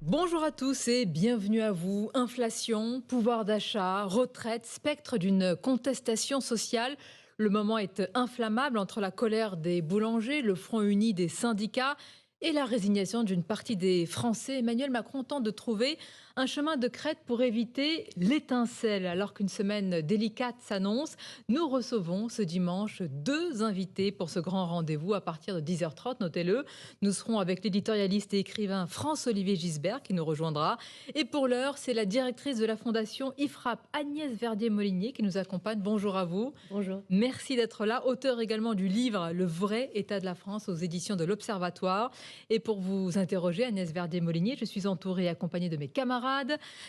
Bonjour à tous et bienvenue à vous. Inflation, pouvoir d'achat, retraite, spectre d'une contestation sociale. Le moment est inflammable entre la colère des boulangers, le front uni des syndicats et la résignation d'une partie des Français. Emmanuel Macron tente de trouver un chemin de crête pour éviter l'étincelle. Alors qu'une semaine délicate s'annonce, nous recevons ce dimanche deux invités pour ce grand rendez-vous à partir de 10h30. Notez-le, nous serons avec l'éditorialiste et écrivain France-Olivier Gisbert qui nous rejoindra. Et pour l'heure, c'est la directrice de la fondation IFRAP, Agnès Verdier-Molinier, qui nous accompagne. Bonjour à vous. Bonjour. Merci d'être là. Auteur également du livre Le vrai état de la France aux éditions de l'Observatoire. Et pour vous interroger, Agnès Verdier-Molinier, je suis entourée et accompagnée de mes camarades.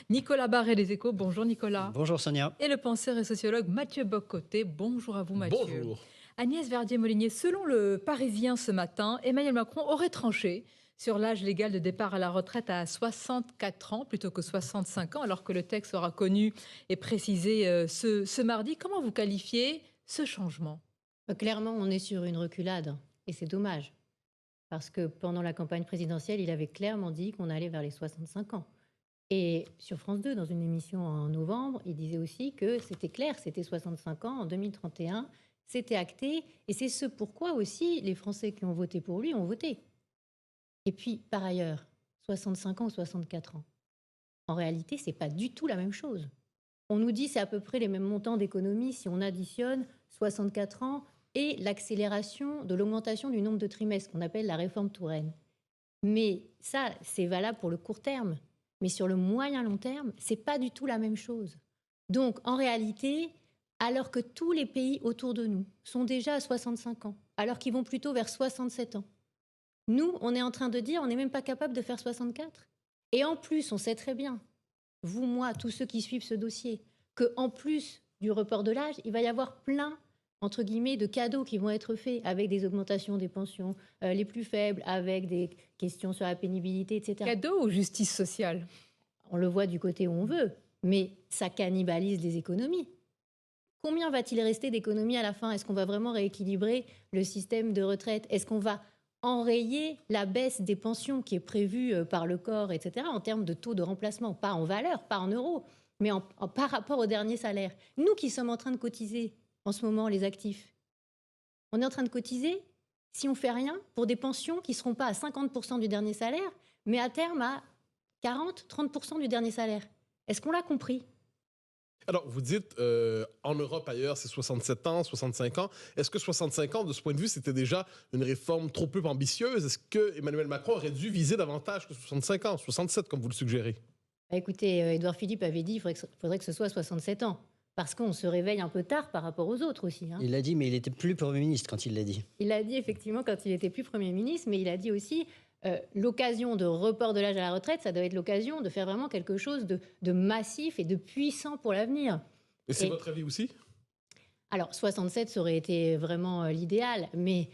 Nicolas Barré des Échos. Bonjour Nicolas. Bonjour Sonia. Et le penseur et sociologue Mathieu Bocoté. Bonjour à vous Mathieu. Bonjour. Agnès Verdier-Molinier, selon le Parisien ce matin, Emmanuel Macron aurait tranché sur l'âge légal de départ à la retraite à 64 ans plutôt que 65 ans, alors que le texte sera connu et précisé ce mardi. Comment vous qualifiez ce changement ? Clairement, on est sur une reculade et c'est dommage. Parce que pendant la campagne présidentielle, il avait clairement dit qu'on allait vers les 65 ans. Et sur France 2, dans une émission en novembre, il disait aussi que c'était clair, c'était 65 ans en 2031, c'était acté. Et c'est ce pourquoi aussi les Français qui ont voté pour lui ont voté. Et puis, par ailleurs, 65 ans ou 64 ans, en réalité, c'est pas du tout la même chose. On nous dit c'est à peu près les mêmes montants d'économie si on additionne 64 ans et l'accélération de l'augmentation du nombre de trimestres qu'on appelle la réforme Touraine. Mais ça, c'est valable pour le court terme. Mais sur le moyen-long terme, c'est pas du tout la même chose. Donc, en réalité, alors que tous les pays autour de nous sont déjà à 65 ans, alors qu'ils vont plutôt vers 67 ans, nous, on est en train de dire on n'est même pas capable de faire 64. Et en plus, on sait très bien, vous, moi, tous ceux qui suivent ce dossier, qu'en plus du report de l'âge, il va y avoir plein, entre guillemets, de cadeaux qui vont être faits avec des augmentations des pensions les plus faibles, avec des questions sur la pénibilité, etc. Cadeau ou justice sociale ? On le voit du côté où on veut, mais ça cannibalise les économies. Combien va-t-il rester d'économies à la fin ? Est-ce qu'on va vraiment rééquilibrer le système de retraite ? Est-ce qu'on va enrayer la baisse des pensions qui est prévue par le corps, etc., en termes de taux de remplacement, pas en valeur, pas en euros, mais par rapport au dernier salaire. Nous qui sommes en train de cotiser en ce moment, les actifs, on est en train de cotiser, si on ne fait rien, pour des pensions qui ne seront pas à 50% du dernier salaire, mais à terme à 40-30% du dernier salaire. Est-ce qu'on l'a compris ? Alors, vous dites, en Europe, ailleurs, c'est 67 ans, 65 ans. Est-ce que 65 ans, de ce point de vue, c'était déjà une réforme trop peu ambitieuse? Est-ce que Emmanuel Macron aurait dû viser davantage que 65 ans, 67, comme vous le suggérez? Écoutez, Édouard Philippe avait dit qu'il faudrait que ce soit 67 ans. Parce qu'on se réveille un peu tard par rapport aux autres aussi. Il l'a dit, mais il était plus Premier ministre quand il l'a dit. Il l'a dit effectivement quand il était plus Premier ministre, mais il a dit aussi l'occasion de report de l'âge à la retraite, ça doit être l'occasion de faire vraiment quelque chose de massif et de puissant pour l'avenir. Et c'est votre avis aussi? Alors, 67, ça aurait été vraiment l'idéal, mais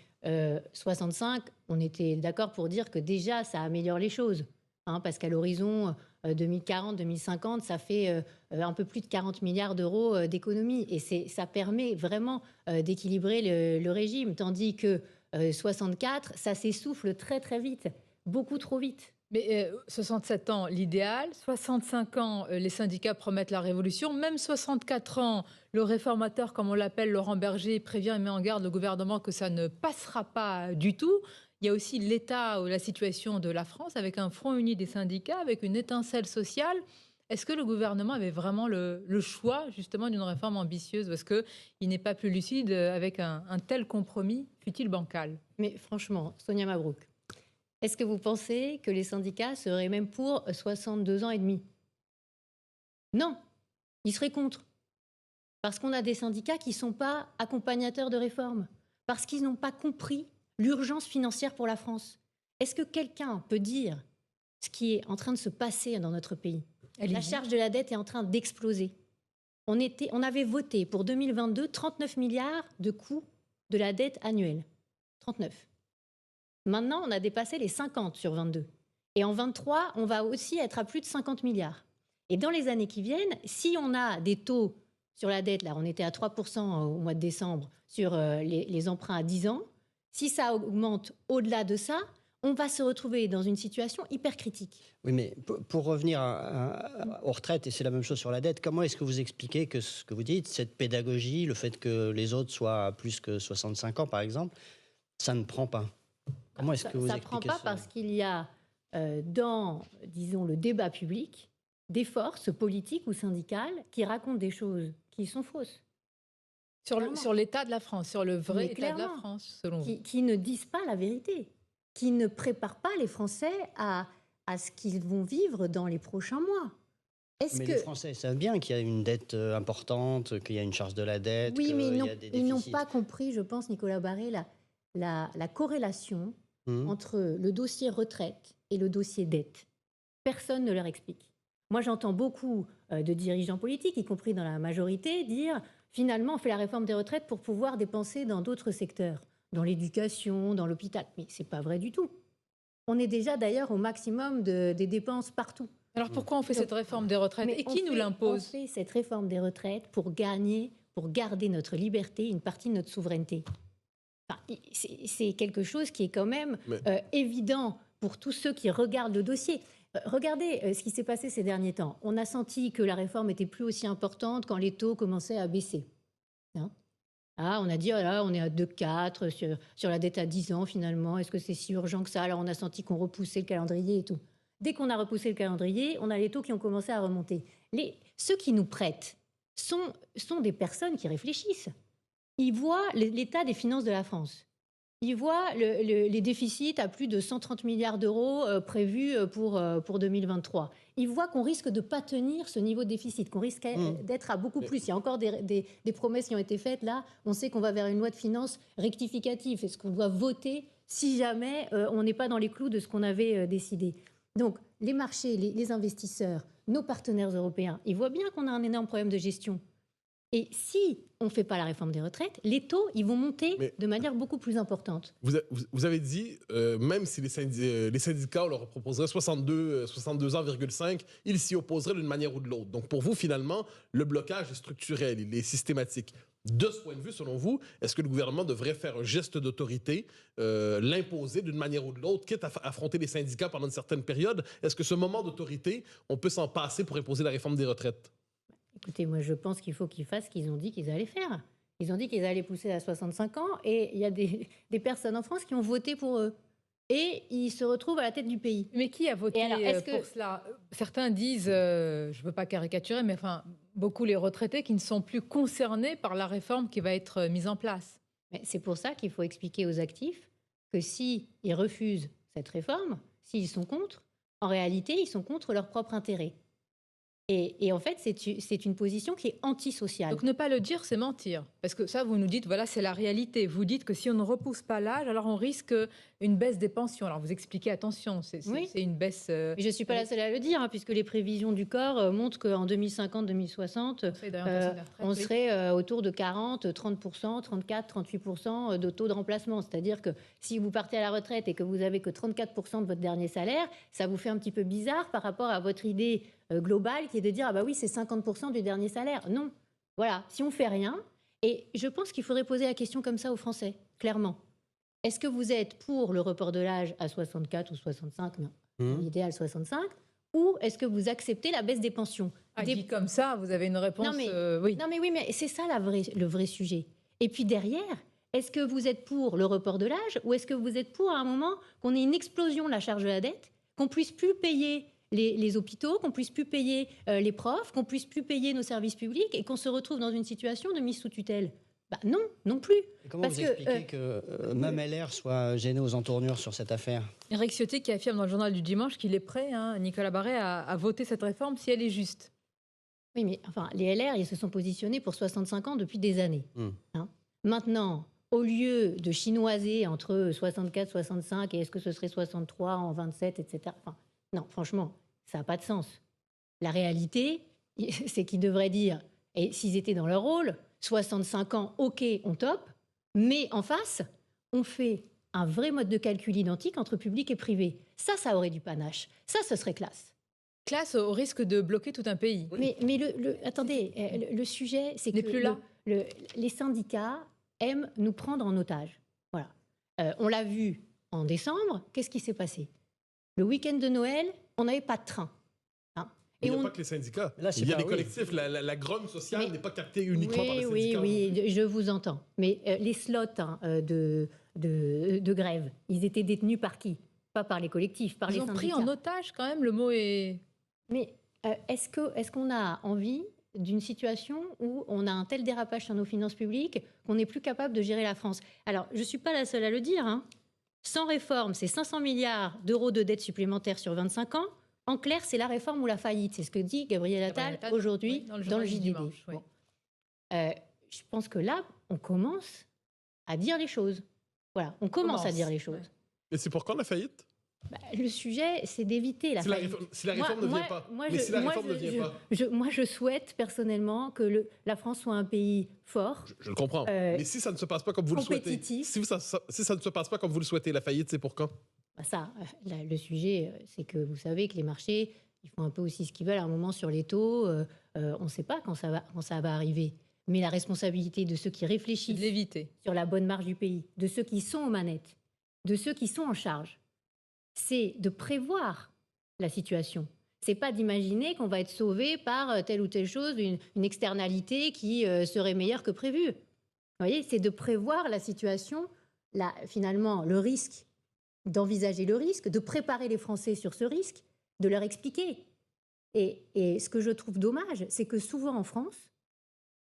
65, on était d'accord pour dire que déjà, ça améliore les choses. Parce qu'à l'horizon 2040-2050, ça fait un peu plus de 40 milliards d'euros d'économies. Et ça permet vraiment d'équilibrer le régime. Tandis que 64, ça s'essouffle très très vite, beaucoup trop vite. Mais 67 ans, l'idéal. 65 ans, les syndicats promettent la révolution. Même 64 ans, le réformateur, comme on l'appelle, Laurent Berger, prévient et met en garde le gouvernement que ça ne passera pas du tout. Il y a aussi l'état ou la situation de la France avec un front uni des syndicats, avec une étincelle sociale. Est-ce que le gouvernement avait vraiment le choix justement d'une réforme ambitieuse? Ou est-ce qu'il n'est pas plus lucide avec un tel compromis, fut-il bancal? Mais franchement, Sonia Mabrouk, est-ce que vous pensez que les syndicats seraient même pour 62 ans et demi? Non, ils seraient contre. Parce qu'on a des syndicats qui ne sont pas accompagnateurs de réformes. Parce qu'ils n'ont pas compris l'urgence financière pour la France. Est-ce que quelqu'un peut dire ce qui est en train de se passer dans notre pays? La charge de la dette est en train d'exploser. On avait voté pour 2022 39 milliards de coûts de la dette annuelle. 39. Maintenant, on a dépassé les 50 sur 22. Et en 23, on va aussi être à plus de 50 milliards. Et dans les années qui viennent, si on a des taux sur la dette, là on était à 3% au mois de décembre, sur les emprunts à 10 ans, si ça augmente au-delà de ça, on va se retrouver dans une situation hyper critique. Oui, mais pour revenir aux retraites, et c'est la même chose sur la dette, comment est-ce que vous expliquez que ce que vous dites, cette pédagogie, le fait que les autres soient à plus que 65 ans, par exemple, ça ne prend pas? Comment est-ce que vous Ça ne prend expliquez pas ça? parce qu'il y a dans, disons, le débat public, des forces politiques ou syndicales qui racontent des choses qui sont fausses, Sur l'état de la France, sur le vrai Mais état de la clairement, France, selon vous. qui ne disent pas la vérité, qui ne préparent pas les Français à ce qu'ils vont vivre dans les prochains mois. Est-ce Mais que... les Français savent bien qu'il y a une dette importante, qu'il y a une charge de la dette, Oui, mais qu'il y a des ils n'ont déficits. pas compris, je pense, Nicolas Barré, la corrélation entre le dossier retraite et le dossier dette. Personne ne leur explique. Moi, j'entends beaucoup de dirigeants politiques, y compris dans la majorité, dire finalement, on fait la réforme des retraites pour pouvoir dépenser dans d'autres secteurs, dans l'éducation, dans l'hôpital. Mais ce n'est pas vrai du tout. On est déjà d'ailleurs au maximum des dépenses partout. Alors pourquoi on fait cette réforme des retraites Mais et qui nous l'impose? On fait cette réforme des retraites pour garder notre liberté, une partie de notre souveraineté. Enfin, c'est quelque chose qui est quand même évident pour tous ceux qui regardent le dossier. Regardez ce qui s'est passé ces derniers temps. On a senti que la réforme était plus aussi importante quand les taux commençaient à baisser. Hein, on a dit, oh là, on est à 2,4 sur la dette à 10 ans finalement. Est-ce que c'est si urgent que ça? Alors on a senti qu'on repoussait le calendrier et tout. Dès qu'on a repoussé le calendrier, on a les taux qui ont commencé à remonter. Ceux qui nous prêtent sont des personnes qui réfléchissent. Ils voient l'état des finances de la France. Ils voient les déficits à plus de 130 milliards d'euros prévus pour 2023. Ils voient qu'on risque de ne pas tenir ce niveau de déficit, qu'on risque d'être à beaucoup plus. Il y a encore des promesses qui ont été faites là. On sait qu'on va vers une loi de finances rectificative. Est-ce qu'on doit voter si jamais on n'est pas dans les clous de ce qu'on avait décidé? Donc, les marchés, les investisseurs, nos partenaires européens, ils voient bien qu'on a un énorme problème de gestion. Et si on ne fait pas la réforme des retraites, les taux, ils vont monter de manière beaucoup plus importante. Vous avez dit, même si les syndicats, on leur proposerait 62 ans,5, ils s'y opposeraient d'une manière ou de l'autre. Donc, pour vous, finalement, le blocage est structurel, il est systématique. De ce point de vue, selon vous, est-ce que le gouvernement devrait faire un geste d'autorité, l'imposer d'une manière ou de l'autre, quitte à affronter les syndicats pendant une certaine période? Est-ce que ce moment d'autorité, on peut s'en passer pour imposer la réforme des retraites? Écoutez, moi, je pense qu'il faut qu'ils fassent ce qu'ils ont dit qu'ils allaient faire. Ils ont dit qu'ils allaient pousser à 65 ans et il y a des personnes en France qui ont voté pour eux. Et ils se retrouvent à la tête du pays. Mais qui a voté alors, pour cela? Certains disent, je ne veux pas caricaturer, mais enfin, beaucoup les retraités qui ne sont plus concernés par la réforme qui va être mise en place. Mais c'est pour ça qu'il faut expliquer aux actifs que s'ils refusent cette réforme, s'ils sont contre, en réalité, ils sont contre leur propre intérêt. Et en fait, c'est une position qui est antisociale. Donc ne pas le dire, c'est mentir. Parce que ça, vous nous dites, voilà, c'est la réalité. Vous dites que si on ne repousse pas l'âge, alors on risque une baisse des pensions. Alors vous expliquez, attention, c'est une baisse... Mais je ne suis pas la seule à le dire, puisque les prévisions du corps montrent qu'en 2050-2060, on serait autour de 40, 30%, 34, 38% de taux de remplacement. C'est-à-dire que si vous partez à la retraite et que vous n'avez que 34% de votre dernier salaire, ça vous fait un petit peu bizarre par rapport à votre idée globale qui est de dire ah bah oui, c'est 50% du dernier salaire. Non. Voilà, si on fait rien, et je pense qu'il faudrait poser la question comme ça aux Français, clairement. Est-ce que vous êtes pour le report de l'âge à 64 ou 65, l'idéal 65, ou est-ce que vous acceptez la baisse des pensions? Dit comme ça, vous avez une réponse. Oui. Non mais c'est ça le vrai sujet. Et puis derrière, est-ce que vous êtes pour le report de l'âge ou est-ce que vous êtes pour à un moment qu'on ait une explosion de la charge de la dette, qu'on puisse plus payer les hôpitaux, qu'on puisse plus payer les profs, qu'on puisse plus payer nos services publics et qu'on se retrouve dans une situation de mise sous tutelle? Bah non plus. Et comment vous expliquez que même LR soit gêné aux entournures sur cette affaire? Éric Ciotti qui affirme dans le journal du dimanche qu'il est prêt, Nicolas Barré, à voter cette réforme si elle est juste. Oui, mais enfin, les LR, ils se sont positionnés pour 65 ans depuis des années. Maintenant, au lieu de chinoiser entre 64, 65 et est-ce que ce serait 63 en 27, etc. Enfin, non, franchement, ça n'a pas de sens. La réalité, c'est qu'ils devraient dire, et s'ils étaient dans leur rôle, 65 ans, ok, on top, mais en face, on fait un vrai mode de calcul identique entre public et privé. Ça aurait du panache. Ça, ce serait classe. Classe au risque de bloquer tout un pays. Mais attendez, le sujet, c'est que plus là. Les syndicats aiment nous prendre en otage. Voilà. On l'a vu en décembre, qu'est-ce qui s'est passé? Le week-end de Noël, on n'avait pas de train. Hein. Il n'y a pas que les syndicats. Là, c'est il y a pas- les oui. collectifs. La grogne sociale Mais- n'est pas captée uniquement par les Oui, syndicats. oui, je vous entends. Mais les slots de grève, ils étaient détenus par qui? Pas par les collectifs, par Ils les ont syndicats. pris en otage quand même, le mot est... Mais est-ce qu'on a envie d'une situation où on a un tel dérapage sur nos finances publiques qu'on n'est plus capable de gérer la France? Alors, je ne suis pas la seule à le dire. Hein. Sans réforme, c'est 500 milliards d'euros de dettes supplémentaires sur 25 ans. En clair, c'est la réforme ou la faillite. C'est ce que dit Gabriel Attal aujourd'hui oui, dans le dans le journal du JDD. dimanche, oui. Bon. Je pense que là, on commence à dire les choses. Voilà, on commence à dire les choses. ouais. Et c'est pour quand la faillite? Bah, le sujet, c'est d'éviter la faillite. Si la réforme ne vient pas. Mais si la réforme ne vient pas. Moi, je souhaite personnellement que la France soit un pays fort. Je le comprends. Mais si ça ne se passe pas comme vous le souhaitez, compétitif. si ça ne se passe pas comme vous le souhaitez, la faillite, c'est pour quand? Bah ça, le sujet, c'est que vous savez que les marchés, ils font un peu aussi ce qu'ils veulent. À un moment, sur les taux, on ne sait pas quand ça va arriver. Mais la responsabilité de ceux qui C'est de réfléchissent l'éviter. sur la bonne marche du pays, de ceux qui sont aux manettes, de ceux qui sont en charge, c'est de prévoir la situation. C'est pas d'imaginer qu'on va être sauvé par telle ou telle chose, une externalité qui serait meilleure que prévu. Vous voyez, c'est de prévoir la situation, finalement, le risque, d'envisager le risque, de préparer les Français sur ce risque, de leur expliquer. Et ce que je trouve dommage, c'est que souvent en France,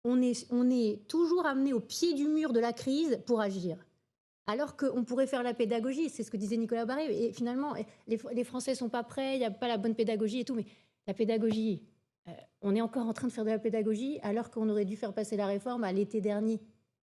on est toujours amené au pied du mur de la crise pour agir. Alors qu'on pourrait faire la pédagogie, c'est ce que disait Nicolas Barré. Et finalement, les Français ne sont pas prêts, il n'y a pas la bonne pédagogie et tout. Mais la pédagogie, on est encore en train de faire de la pédagogie alors qu'on aurait dû faire passer la réforme à l'été dernier.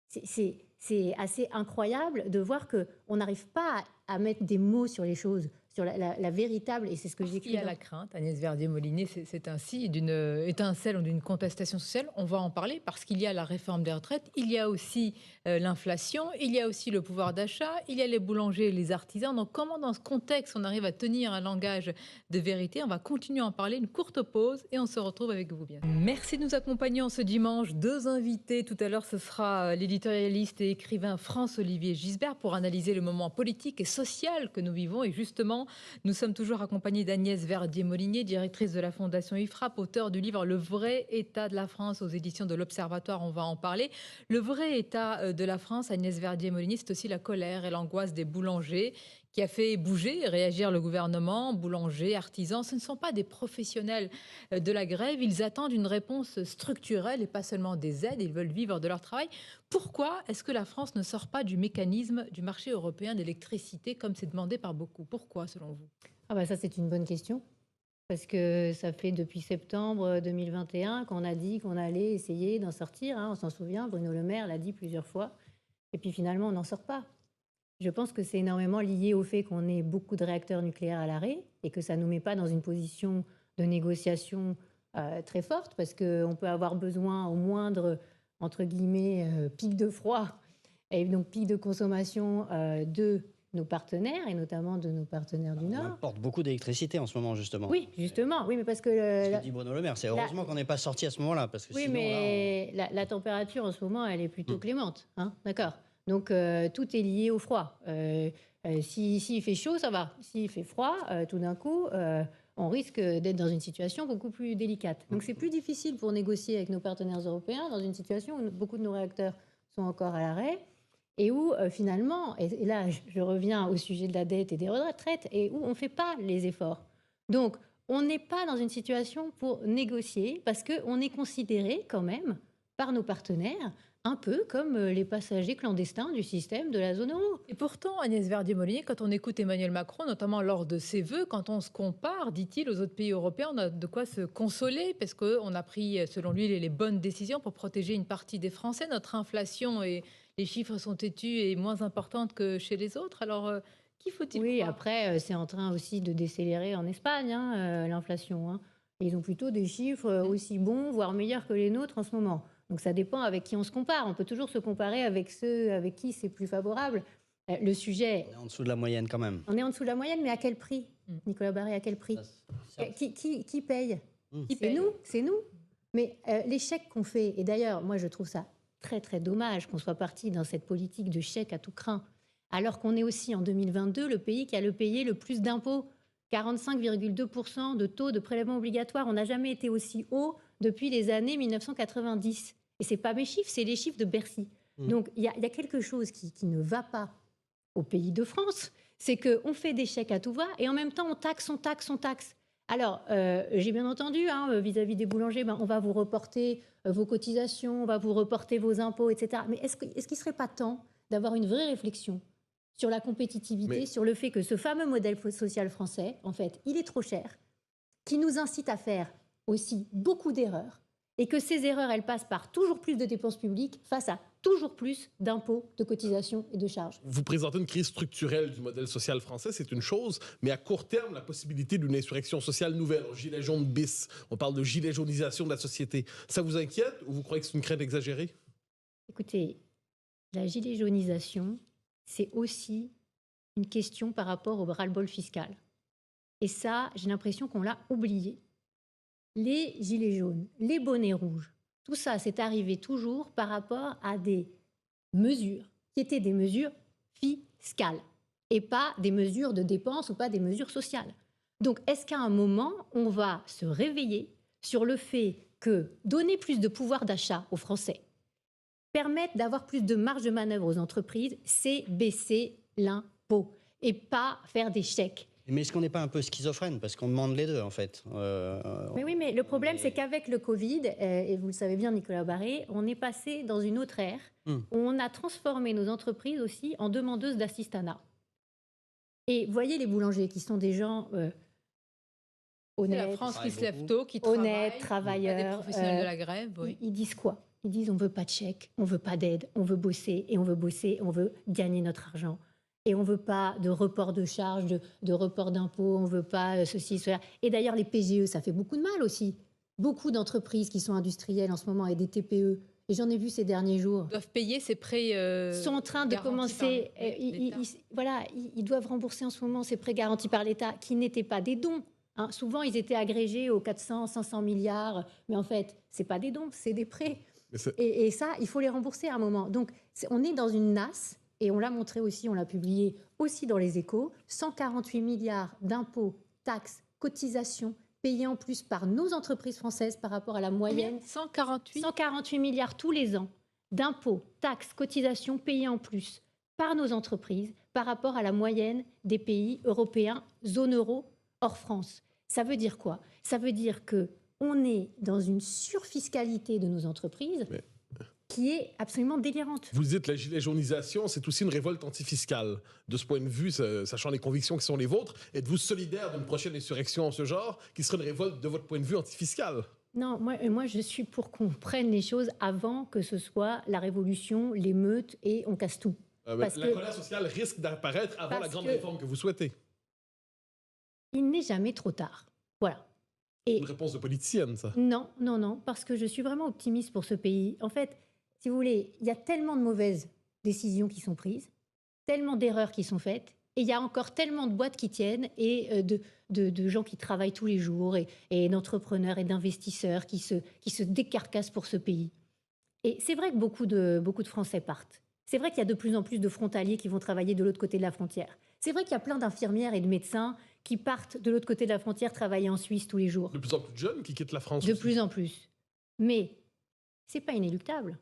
C'est assez incroyable de voir qu'on n'arrive pas à mettre des mots sur les choses, sur la véritable, et c'est ce que j'écris. Il y a la crainte, Agnès Verdier-Molinier, c'est ainsi, d'une étincelle ou d'une contestation sociale. On va en parler parce qu'il y a la réforme des retraites, il y a aussi l'inflation, il y a aussi le pouvoir d'achat, il y a les boulangers et les artisans. Donc comment dans ce contexte on arrive à tenir un langage de vérité? On va continuer à en parler, une courte pause et on se retrouve avec vous bien. Merci de nous accompagner en ce dimanche. 2 invités, tout à l'heure ce sera l'éditorialiste et écrivain France-Olivier Gisbert pour analyser le moment politique et social que nous vivons. Et justement, nous sommes toujours accompagnés d'Agnès Verdier-Molinier, directrice de la Fondation IFRAP, auteure du livre Le vrai état de la France aux éditions de l'Observatoire. On va en parler. Le vrai état de la France, Agnès Verdier-Molinier, c'est aussi la colère et l'angoisse des boulangers qui a fait bouger et réagir le gouvernement. Boulangers, artisans, ce ne sont pas des professionnels de la grève. Ils attendent une réponse structurelle et pas seulement des aides. Ils veulent vivre de leur travail. Pourquoi est-ce que la France ne sort pas du mécanisme du marché européen d'électricité comme c'est demandé par beaucoup? Pourquoi, selon vous? Ah bah ça, c'est une bonne question. Parce que ça fait depuis septembre 2021 qu'on a dit qu'on allait essayer d'en sortir. Hein, on s'en souvient, Bruno Le Maire l'a dit plusieurs fois. Et puis finalement, on n'en sort pas. Je pense que c'est énormément lié au fait qu'on ait beaucoup de réacteurs nucléaires à l'arrêt et que ça ne nous met pas dans une position de négociation très forte parce qu'on peut avoir besoin au moindre, entre guillemets, pic de froid et donc pic de consommation de nos partenaires et notamment de nos partenaires du On Nord. importe beaucoup d'électricité en ce moment, justement. Oui, justement. Oui, mais parce que... Ce que dit Bruno Le Maire, c'est heureusement qu'on n'est pas sorti à ce moment-là. Parce que Oui, sinon, mais la température en ce moment, elle est plutôt clémente. Hein, d'accord. Donc, tout est lié au froid. S'il fait chaud, ça va. S'il fait froid, tout d'un coup, on risque d'être dans une situation beaucoup plus délicate. Donc, c'est plus difficile pour négocier avec nos partenaires européens dans une situation où beaucoup de nos réacteurs sont encore à l'arrêt et où, finalement, et là, je reviens au sujet de la dette et des retraites, et où on ne fait pas les efforts. Donc, on n'est pas dans une situation pour négocier parce qu'on est considéré quand même par nos partenaires un peu comme les passagers clandestins du système de la zone euro. Et pourtant, Agnès Verdier-Molinier, quand on écoute Emmanuel Macron, notamment lors de ses vœux, quand on se compare, dit-il, aux autres pays européens, on a de quoi se consoler parce qu'on a pris, selon lui, les bonnes décisions pour protéger une partie des Français. Notre inflation, et les chiffres sont têtus, est moins importante que chez les autres. Alors, qui faut-il Oui, croire? après, c'est en train aussi de décélérer en Espagne, hein, l'inflation. Hein. Ils ont plutôt des chiffres aussi bons, voire meilleurs que les nôtres en ce moment. Donc ça dépend avec qui on se compare. On peut toujours se comparer avec ceux avec qui c'est plus favorable. Le sujet... on est en dessous de la moyenne quand même. On est en dessous de la moyenne, mais à quel prix? Nicolas Barré, à quel prix? Qui paye? C'est nous. Mais l'échec qu'on fait, et d'ailleurs, moi je trouve ça très très dommage qu'on soit parti dans cette politique de chèque à tout crin, alors qu'on est aussi en 2022 le pays qui a payé le plus d'impôts, 45,2% de taux de prélèvement obligatoire. On n'a jamais été aussi haut depuis les années 1990. Et ce n'est pas mes chiffres, c'est les chiffres de Bercy. Donc il y a quelque chose qui ne va pas au pays de France, c'est qu'on fait des chèques à tout va et en même temps on taxe. Alors, j'ai bien entendu, vis-à-vis des boulangers, on va vous reporter vos cotisations, on va vous reporter vos impôts, etc. Mais est-ce qu'il ne serait pas temps d'avoir une vraie réflexion sur la compétitivité, sur le fait que ce fameux modèle social français, en fait, il est trop cher, qui nous incite à faire aussi beaucoup d'erreurs, et que ces erreurs, elles passent par toujours plus de dépenses publiques face à toujours plus d'impôts, de cotisations et de charges. Vous présentez une crise structurelle du modèle social français, c'est une chose, mais à court terme, la possibilité d'une insurrection sociale nouvelle, un gilet jaune bis, on parle de gilet jaunisation de la société, ça vous inquiète ou vous croyez que c'est une crainte exagérée? Écoutez, la gilet jaunisation, c'est aussi une question par rapport au ras-le-bol fiscal. Et ça, j'ai l'impression qu'on l'a oublié. Les gilets jaunes, les bonnets rouges, tout ça, c'est arrivé toujours par rapport à des mesures qui étaient des mesures fiscales et pas des mesures de dépenses ou pas des mesures sociales. Donc, est-ce qu'à un moment, on va se réveiller sur le fait que donner plus de pouvoir d'achat aux Français, permettre d'avoir plus de marge de manœuvre aux entreprises, c'est baisser l'impôt et pas faire des chèques. Mais est-ce qu'on n'est pas un peu schizophrène? Parce qu'on demande les deux, en fait. Mais oui, mais le problème, c'est qu'avec le Covid, et vous le savez bien, Nicolas Barré, on est passé dans une autre ère où on a transformé nos entreprises aussi en demandeuses d'assistanat. Et voyez les boulangers qui sont des gens honnêtes. C'est la France qui se lève tôt, qui honnêtes, travaille, travailleurs. des professionnels de la grève. Oui. Ils disent quoi? Ils disent on veut pas de chèque, on veut pas d'aide, on veut bosser et on veut bosser, on veut gagner notre argent. Et on ne veut pas de report de charges, de report d'impôts, on ne veut pas ceci, cela. Et d'ailleurs, les PGE, ça fait beaucoup de mal aussi. Beaucoup d'entreprises qui sont industrielles en ce moment et des TPE, et j'en ai vu ces derniers jours, Doivent payer ces prêts sont en train de commencer. Ils doivent rembourser en ce moment ces prêts garantis par l'État qui n'étaient pas des dons. Souvent, ils étaient agrégés aux 400, 500 milliards, mais en fait, ce n'est pas des dons, c'est des prêts. Et ça, il faut les rembourser à un moment. Donc, on est dans une nasse. Et on l'a montré aussi, on l'a publié aussi dans les Échos, 148 milliards d'impôts, taxes, cotisations payés en plus par nos entreprises françaises par rapport à la moyenne. 148 milliards tous les ans d'impôts, taxes, cotisations payés en plus par nos entreprises par rapport à la moyenne des pays européens, zone euro, hors France. Ça veut dire quoi? Ça veut dire qu'on est dans une surfiscalité de nos entreprises. Qui est absolument délirante. Vous dites la gilet jaunisation, c'est aussi une révolte antifiscale. De ce point de vue, sachant les convictions qui sont les vôtres, êtes-vous solidaire d'une prochaine insurrection en ce genre, qui serait une révolte de votre point de vue antifiscale? Non, moi je suis pour qu'on prenne les choses avant que ce soit la révolution, l'émeute et on casse tout. La colère sociale risque d'apparaître avant la grande réforme que vous souhaitez. Il n'est jamais trop tard. Voilà. Et une réponse de politicienne, ça. Non, parce que je suis vraiment optimiste pour ce pays. En fait, si vous voulez, il y a tellement de mauvaises décisions qui sont prises, tellement d'erreurs qui sont faites, et il y a encore tellement de boîtes qui tiennent, et de gens qui travaillent tous les jours, et d'entrepreneurs et d'investisseurs qui se décarcassent pour ce pays. Et c'est vrai que beaucoup de Français partent. C'est vrai qu'il y a de plus en plus de frontaliers qui vont travailler de l'autre côté de la frontière. C'est vrai qu'il y a plein d'infirmières et de médecins qui partent de l'autre côté de la frontière travailler en Suisse tous les jours. De plus en plus de jeunes qui quittent la France. De aussi. plus en plus. Mais c'est pas inéluctable.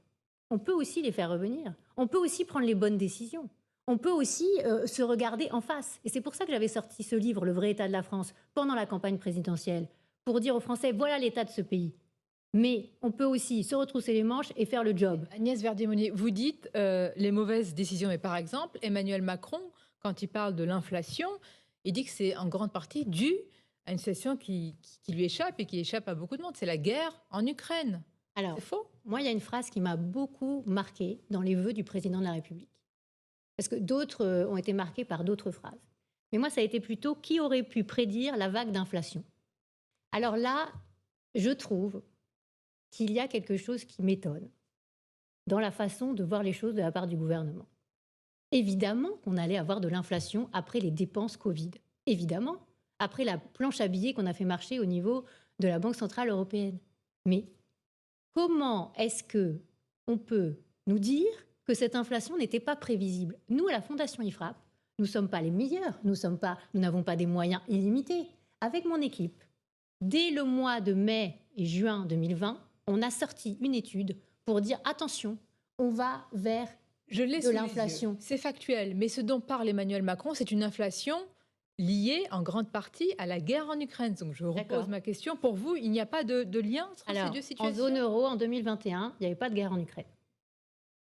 On peut aussi les faire revenir. On peut aussi prendre les bonnes décisions. On peut aussi se regarder en face. Et c'est pour ça que j'avais sorti ce livre, Le vrai état de la France, pendant la campagne présidentielle, pour dire aux Français, voilà l'état de ce pays. Mais on peut aussi se retrousser les manches et faire le job. Agnès Verdier-Monnier, vous dites les mauvaises décisions. Mais par exemple, Emmanuel Macron, quand il parle de l'inflation, il dit que c'est en grande partie dû à une situation qui lui échappe et qui échappe à beaucoup de monde. C'est la guerre en Ukraine. Alors, c'est faux. Moi, il y a une phrase qui m'a beaucoup marquée dans les vœux du président de la République. Parce que d'autres ont été marqués par d'autres phrases. Mais moi, ça a été plutôt « qui aurait pu prédire la vague d'inflation ?» Alors là, je trouve qu'il y a quelque chose qui m'étonne dans la façon de voir les choses de la part du gouvernement. Évidemment qu'on allait avoir de l'inflation après les dépenses Covid. Évidemment, après la planche à billets qu'on a fait marcher au niveau de la Banque centrale européenne. Mais comment est-ce qu'on peut nous dire que cette inflation n'était pas prévisible. Nous, à la Fondation IFRAP, nous ne sommes pas les meilleurs, nous n'avons pas des moyens illimités. Avec mon équipe, dès le mois de mai et juin 2020, on a sorti une étude pour dire attention, on va vers de l'inflation. C'est factuel, mais ce dont parle Emmanuel Macron, c'est une inflation liée en grande partie à la guerre en Ukraine. Donc je repose ma question. Pour vous, il n'y a pas de lien entre ces deux situations? En zone euro, en 2021, il n'y avait pas de guerre en Ukraine.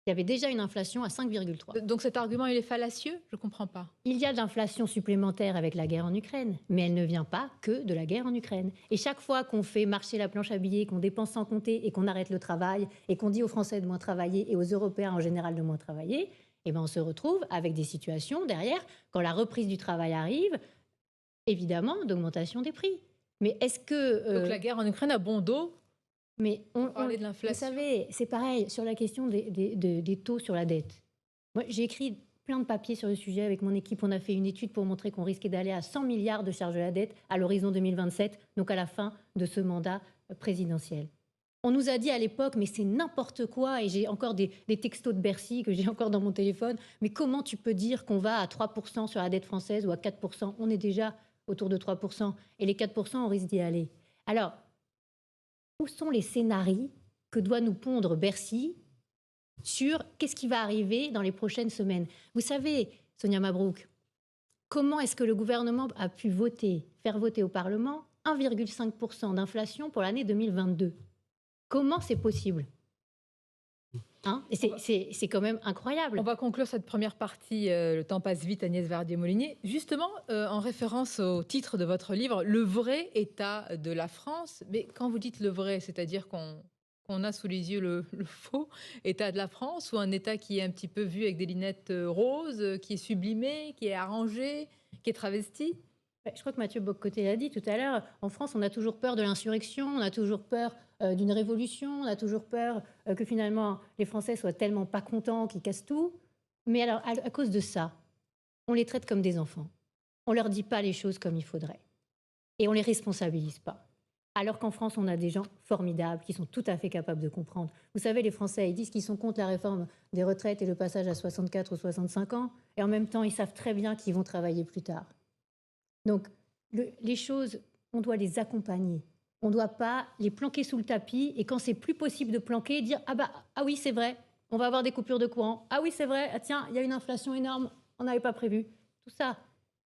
Il y avait déjà une inflation à 5,3. Donc cet argument, il est fallacieux? Je ne comprends pas. Il y a de l'inflation supplémentaire avec la guerre en Ukraine, mais elle ne vient pas que de la guerre en Ukraine. Et chaque fois qu'on fait marcher la planche à billets, qu'on dépense sans compter et qu'on arrête le travail, et qu'on dit aux Français de moins travailler et aux Européens en général de moins travailler, eh ben on se retrouve avec des situations derrière, quand la reprise du travail arrive, évidemment, d'augmentation des prix. Mais est-ce que... Donc la guerre en Ukraine a bon dos? Mais on parlait de l'inflation. Vous savez, c'est pareil sur la question des taux sur la dette. Moi, j'ai écrit plein de papiers sur le sujet avec mon équipe. On a fait une étude pour montrer qu'on risquait d'aller à 100 milliards de charges de la dette à l'horizon 2027, donc à la fin de ce mandat présidentiel. On nous a dit à l'époque, mais c'est n'importe quoi, et j'ai encore des textos de Bercy que j'ai encore dans mon téléphone, mais comment tu peux dire qu'on va à 3% sur la dette française ou à 4%? On est déjà autour de 3%, et les 4%, on risque d'y aller. Alors, où sont les scénarios que doit nous pondre Bercy sur qu'est-ce qui va arriver dans les prochaines semaines? Vous savez, Sonia Mabrouk, comment est-ce que le gouvernement a pu faire voter au Parlement 1,5% d'inflation pour l'année 2022? Comment c'est possible? C'est quand même incroyable. On va conclure cette première partie, le temps passe vite, Agnès Verdier-Molinier. Justement, en référence au titre de votre livre, Le vrai état de la France. Mais quand vous dites le vrai, c'est-à-dire qu'on a sous les yeux le faux état de la France, ou un état qui est un petit peu vu avec des lunettes roses, qui est sublimé, qui est arrangé, qui est travesti? Je crois que Mathieu Bock-Côté l'a dit tout à l'heure. En France, on a toujours peur de l'insurrection, on a toujours peur d'une révolution, on a toujours peur que finalement les Français soient tellement pas contents qu'ils cassent tout. Mais alors, à cause de ça, on les traite comme des enfants. On leur dit pas les choses comme il faudrait. Et on les responsabilise pas. Alors qu'en France, on a des gens formidables qui sont tout à fait capables de comprendre. Vous savez, les Français, ils disent qu'ils sont contre la réforme des retraites et le passage à 64 ou 65 ans. Et en même temps, ils savent très bien qu'ils vont travailler plus tard. Donc, les choses, on doit les accompagner. On ne doit pas les planquer sous le tapis et quand c'est plus possible de planquer, dire « Ah oui, c'est vrai, on va avoir des coupures de courant. Ah oui, c'est vrai, ah tiens, il y a une inflation énorme, on n'avait pas prévu. » Tout ça,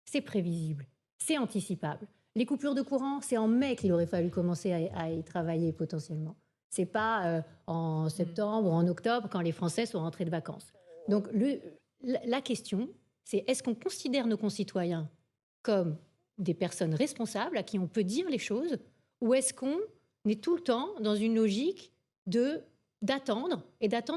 c'est prévisible, c'est anticipable. Les coupures de courant, c'est en mai qu'il aurait fallu commencer à y travailler potentiellement. Ce n'est pas en septembre ou en octobre quand les Français sont rentrés de vacances. Donc, la question, c'est est-ce qu'on considère nos concitoyens comme des personnes responsables à qui on peut dire les choses, ou est-ce qu'on est tout le temps dans une logique d'attendre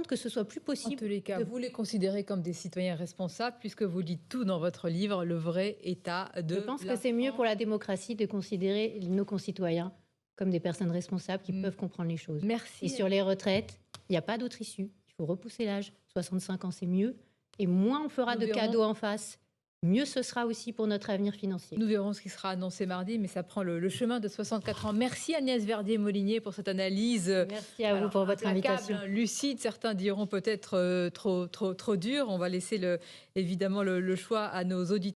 que ce soit plus possible? En tous les cas, vous les considérez comme des citoyens responsables puisque vous dites tout dans votre livre, le vrai état de la France. Je pense que c'est mieux pour la démocratie de considérer nos concitoyens comme des personnes responsables qui peuvent comprendre les choses. Merci. Et sur les retraites, il n'y a pas d'autre issue. Il faut repousser l'âge. 65 ans, c'est mieux. Et moins on fera de cadeaux en face, mieux ce sera aussi pour notre avenir financier. Nous verrons ce qui sera annoncé mardi, mais ça prend le chemin de 64 ans. Merci Agnès Verdier-Molinier pour cette analyse. Merci à vous pour votre invitation. Lucide, certains diront peut-être trop dur. On va laisser évidemment le choix à nos auditeurs.